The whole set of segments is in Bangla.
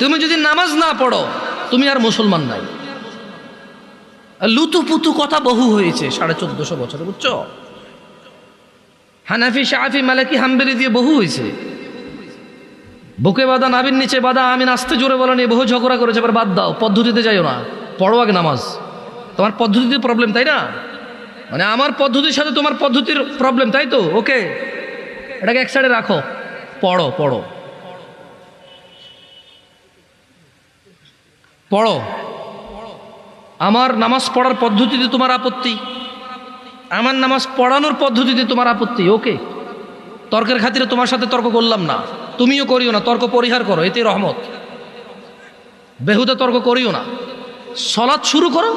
তুমি যদি নামাজ না পড়ো তুমি আর মুসলমান নাই। লুতুপুতু কথা বহু হয়েছে 1450 বছরে, বুঝছো? হানাফি, শাফি, মালিকি, হাম্বলি দিয়ে বহু হয়েছে। বুকে বাঁধা, নাভির নিচে বাঁধা, আমি নাচতে জোরে বলা নিয়ে বহু ঝগড়া করেছে। এবার বাদ দাও, পদ্ধতিতে যাইও না, পড়ো আগে নামাজ। তোমার পদ্ধতিতে প্রবলেম, তাই না? মানে আমার পদ্ধতির সাথে তোমার পদ্ধতির প্রবলেম, তাই তো? ওকে, এটাকে এক সাইডে রাখো, পড়ো পড়ো পড়ো। আমার নামাজ পড়ার পদ্ধতিতে তোমার আপত্তি, আমার নামাজ পড়ানোর পদ্ধতিতে তোমার আপত্তি, ওকে। তর্কের খাতিরে তোমার সাথে তর্ক করলাম না, তুমিও করিও না, তর্ক পরিহার করো, এতে রহমত। বেহুদা তর্ক করিও না, সালাত শুরু করো।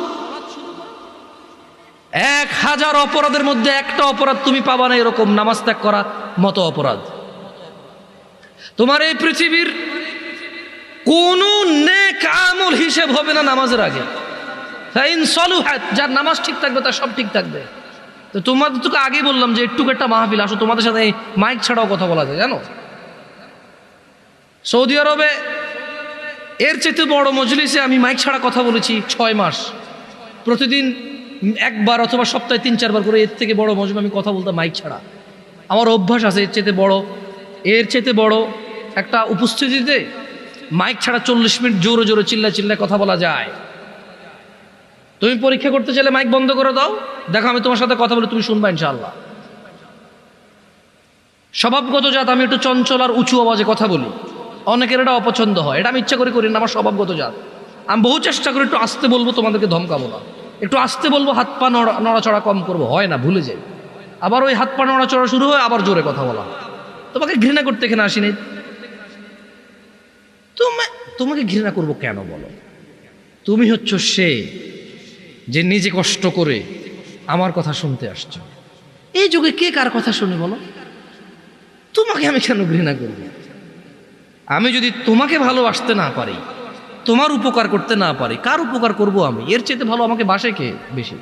1000 অপরাধের মধ্যে একটা অপরাধ তুমি পাবা না এরকম নামাজ ত্যাগ করা মতো অপরাধ। তোমার এই পৃথিবীর কোন নেক আমল হিসেব হবে না নামাজের আগে। ফাইন সলুহাত, যার নামাজ ঠিক থাকবে তার সব ঠিক থাকবে। তো তোমাদের তোকে আগেই বললাম যে একটু একটা মাহফিল আসো, তোমাদের সাথে মাইক ছাড়াও কথা বলা যায়, জানো? সৌদি আরবে এর চেয়ে বড় মজলিসে আমি মাইক ছাড়া কথা বলেছি 6 মাস, প্রতিদিন একবার অথবা সপ্তাহে 3-4 বার করে। এর থেকে বড় মজলিসে আমি কথা বলতাম মাইক ছাড়া। আমার অভ্যাস আছে। এর চেয়ে বড় একটা উপস্থিতিতে মাইক ছাড়া 40 মিনিট জোরে জোরে চিল্লায় কথা বলা যায়। তুমি পরীক্ষা করতে চাইলে মাইক বন্ধ করে দাও, দেখো আমি তোমার সাথে কথা বলে তুমি শুনবা ইনশাআল্লাহ। স্বভাবগত জাত, আমি একটু চঞ্চল আর উঁচু আওয়াজে কথা বলি, অনেকের এটা অপছন্দ হয়। এটা আমি ইচ্ছা করে করি না, আমার স্বভাবগত জাত। আমি বহু চেষ্টা করি একটু আস্তে বলবো, তোমাদেরকে ধমকাবো না, একটু আস্তে বলবো, হাত পা নড়াচড়া কম করবো, হয় না, ভুলে যাই। আবার ওই হাত পা নড়াচড়া শুরু হয়, আবার জোরে কথা বলা। তোমাকে ঘৃণা করতে এখানে আসিনি। তোমাকে ঘৃণা করবো কেন বলো? তুমি হচ্ছ সে যে নিজে কষ্ট করে আমার কথা শুনতে আসছো। এই যুগে কে কার কথা শুনে বলো? তোমাকে আমি কেন ঘৃণা করব? আমি যদি তোমাকে ভালোবাসতে না পারি, তোমার উপকার করতে না পারি, কার উপকার করব আমি? এর চেয়ে ভালো আমাকে বাসে কে বেশি?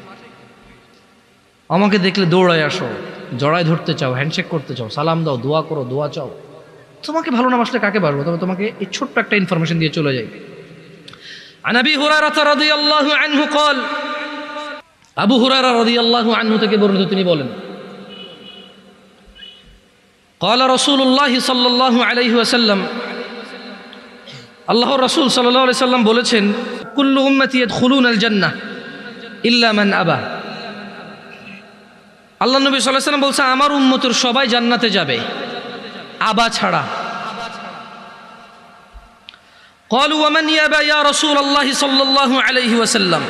আমাকে দেখলে দৌড়ায় আসো, জড়ায় ধরতে চাও, হ্যান্ডশেক করতে চাও, সালাম দাও, দোয়া করো, দোয়া চাও। তোমাকে ভালো না বাসলে কাকে বাসবো? তবে তোমাকে এই ছোট্ট একটা ইনফরমেশন দিয়ে চলে যাই। عن أبي هريرة رضي الله عنه قال, আবু হুরায়রা রাদিয়াল্লাহু আনহু থেকে বর্ণিত, তিনি বলেন, قال رسول الله صلى الله عليه وسلم, আল্লাহর রাসূল সাল্লাল্লাহু আলাইহি সাল্লাম বলেছেন, কুল্লু উম্মতি ইয়াদখুলুনাল জান্নাহ ইল্লা মান আবা। আল্লাহ নবী সাল্লাল্লাহু আলাইহি সাল্লাম বলছে, আমার উম্মতের সবাই জান্নাতে যাবে, আবা ছাড়া। قالوا ومن يابى يا رسول الله صلى الله عليه وسلم,